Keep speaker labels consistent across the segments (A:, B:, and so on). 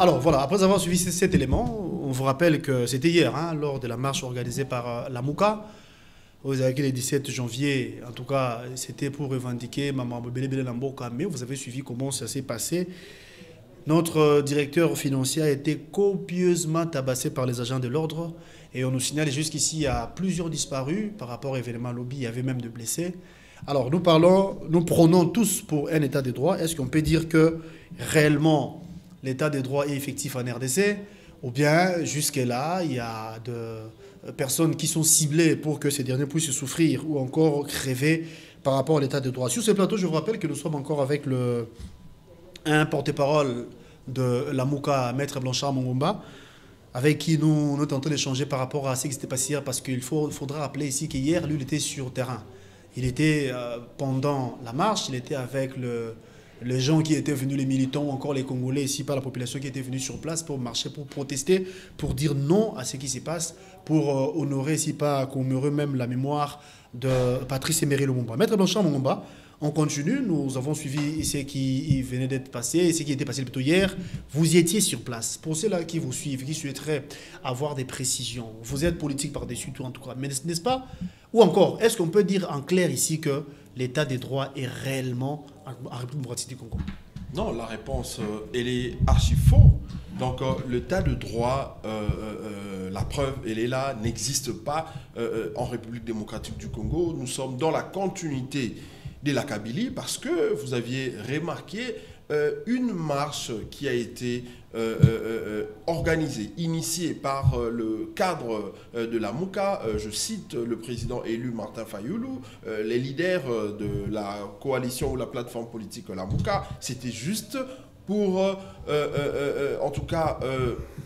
A: Alors voilà, après avoir suivi cet élément, on vous rappelle que c'était hier, hein, lors de la marche organisée par la MOUCA. Vous avez le 17 janvier, en tout cas, c'était pour revendiquer Maman Bébé Lamboka, mais vous avez suivi comment ça s'est passé. Notre directeur financier a été copieusement tabassé par les agents de l'ordre et on nous signale jusqu'ici il y a plusieurs disparus par rapport à l'événement lobby, il y avait même de blessés. Alors nous prenons tous pour un état de droit. Est-ce qu'on peut dire que réellement l'état de droit est effectif en RDC ou bien jusque-là il y a de personnes qui sont ciblées pour que ces derniers puissent souffrir ou encore crever par rapport à l'état de droit. Sur ce plateau, je vous rappelle que nous sommes encore avec un porte-parole de la MOUCA, Maître Blanchard Mongomba, avec qui nous tentons d'échanger par rapport à ce qui s'était passé hier, parce qu'il faudra rappeler ici qu'hier, lui, il était sur terrain. Il était, pendant la marche, il était avec les gens qui étaient venus, les militants, ou encore les Congolais, ici par la population qui était venue sur place pour marcher, pour protester, pour dire non à ce qui se passe, pour honorer, ici pas commémorer même la mémoire de Patrice Emery Lumumba. Maître Blanchard Mongomba, on continue, nous avons suivi ce qui venait d'être passé, ce qui était passé plutôt hier. Vous y étiez sur place. Pour ceux-là qui vous suivent, qui souhaiteraient avoir des précisions, vous êtes politique par-dessus tout en tout cas, mais n'est-ce pas? Ou encore, est-ce qu'on peut dire en clair ici que l'état des droits est réellement en République démocratique du Congo?
B: Non, la réponse, elle est archi faux. Donc, l'état de droit, la preuve, elle est là, n'existe pas en République démocratique du Congo. Nous sommes dans la continuité de la Kabylie parce que vous aviez remarqué une marche qui a été organisée, initiée par le cadre de la MOUCA, je cite le président élu Martin Fayoulou, les leaders de la coalition ou la plateforme politique la MOUCA, c'était juste pour, en tout cas,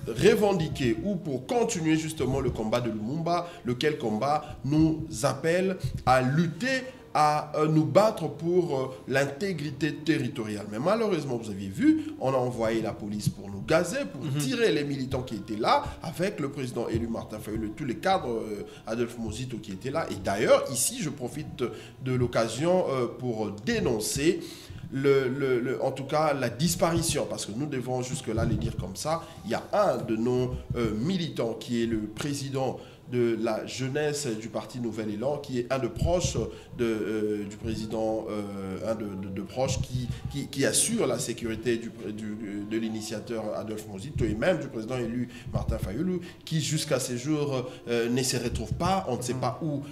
B: revendiquer ou pour continuer justement le combat de Lumumba, lequel combat nous appelle à lutter, à nous battre pour l'intégrité territoriale. Mais malheureusement, vous avez vu, on a envoyé la police pour nous gazer, pour tirer les militants qui étaient là, avec le président élu Martin Fayoulou, tous les cadres, Adolphe Mozito qui étaient là. Et d'ailleurs, ici, je profite de l'occasion pour dénoncer en tout cas la disparition, parce que nous devons jusque-là les dire comme ça. Il y a un de nos militants qui est le président de la jeunesse du parti Nouvel Élan, qui est un de proches du président, un de proches qui assure la sécurité de l'initiateur Adolphe Mozito et même du président élu Martin Fayoulou, qui jusqu'à ces jours ne se retrouve pas, on ne sait pas où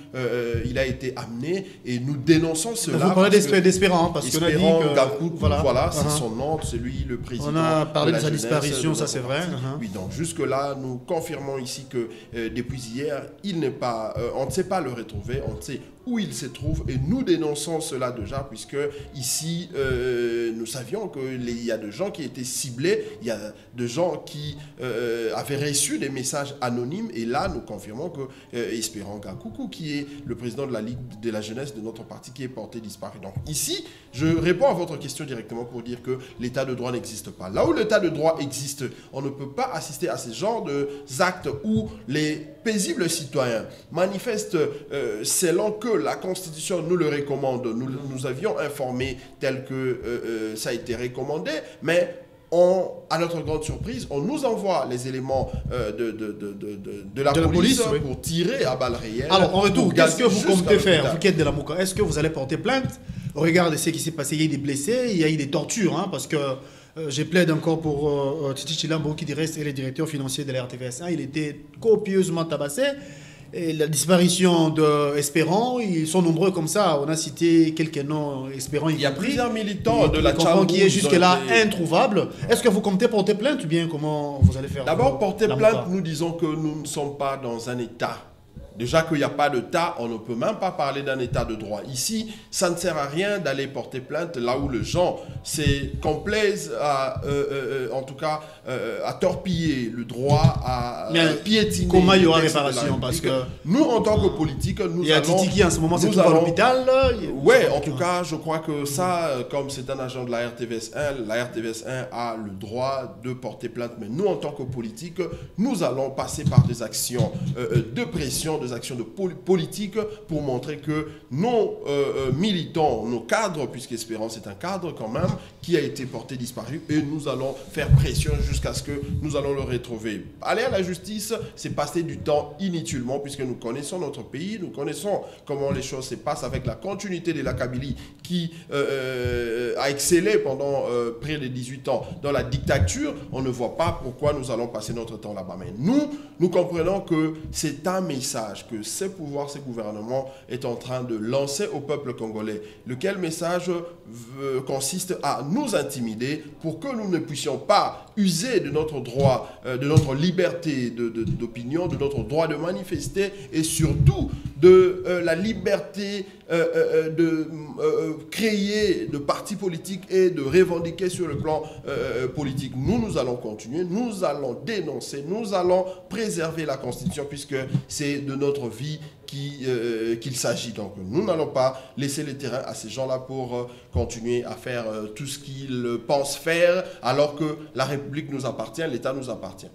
B: il a été amené, et nous dénonçons cela.
A: Vous parlez d'Espérant, parce qu'on a dit que...
B: Gakou, voilà, c'est son nom, c'est lui le président.
A: On a parlé de sa disparition, ça c'est vrai.
B: Oui, donc jusque-là, nous confirmons ici que depuis hier, il n'est pas, on ne sait pas le retrouver, on ne sait où il se trouve, et nous dénonçons cela déjà, puisque ici, nous savions qu'il y a des gens qui étaient ciblés, il y a des gens qui avaient reçu des messages anonymes, et là, nous confirmons que Espérant Gakoukou, qui est le président de la Ligue de la jeunesse de notre parti, qui est porté disparu. Donc ici, je réponds à votre question directement pour dire que l'état de droit n'existe pas. Là où l'état de droit existe, on ne peut pas assister à ce genre d'actes où les paisibles citoyens manifestent selon que la Constitution nous le recommande. Nous avions informé tel que ça a été recommandé, mais à notre grande surprise, on nous envoie les éléments de la police
A: oui,
B: pour tirer à balles réelles.
A: Alors, en retour, qu'est-ce que vous comptez faire, vous qui êtes de la MOUCA? Est-ce que vous allez porter plainte au regard de ce qui s'est passé? Il y a eu des blessés, il y a eu des tortures, hein, parce que je plaide encore pour Titi Chilambo, qui est le directeur financier de la RTVS1. Il était copieusement tabassé. Et la disparition d'Espérant, ils sont nombreux comme ça. On a cité quelques noms, Espérant.
B: Il y a plusieurs militants de la
A: Tchambou qui est jusque-là introuvable. Est-ce que vous comptez porter plainte ou bien comment vous allez faire?
B: D'abord, porter plainte, nous disons que nous ne sommes pas dans un état. Déjà qu'il n'y a pas d'État, on ne peut même pas parler d'un état de droit. Ici, ça ne sert à rien d'aller porter plainte là où les gens se complaisent à, en tout cas, à torpiller le droit, à piétiner.
A: Comment il y aura réparation? Parce que
B: nous, en tant que politiques, nous allons... Il
A: y a Titi qui, en ce moment, c'est tout à l'hôpital.
B: Oui, en tout cas, je crois que ça, comme c'est un agent de la RTVS1 a le droit de porter plainte. Mais nous, en tant que politiques, nous allons passer par des actions de pression, des actions de politique pour montrer que nos militants, nos cadres, puisque Espérance est un cadre quand même, qui a été porté disparu, et nous allons faire pression jusqu'à ce que nous allons le retrouver. Aller à la justice, c'est passer du temps inutilement, puisque nous connaissons notre pays, nous connaissons comment les choses se passent avec la continuité de la Kabylie qui a excellé pendant près de 18 ans dans la dictature. On ne voit pas pourquoi nous allons passer notre temps là-bas. Mais nous comprenons que c'est un message que ce pouvoir, ce gouvernement est en train de lancer au peuple congolais. Lequel message consiste à nous intimider pour que nous ne puissions pas user de notre droit, de notre liberté d'opinion, de notre droit de manifester et surtout de la liberté de créer de partis politiques et de revendiquer sur le plan politique. Nous allons continuer, nous allons dénoncer, nous allons préserver la Constitution puisque c'est de notre vie qu'il s'agit. Donc nous n'allons pas laisser le terrain à ces gens-là pour continuer à faire tout ce qu'ils pensent faire alors que la République nous appartient, l'État nous appartient.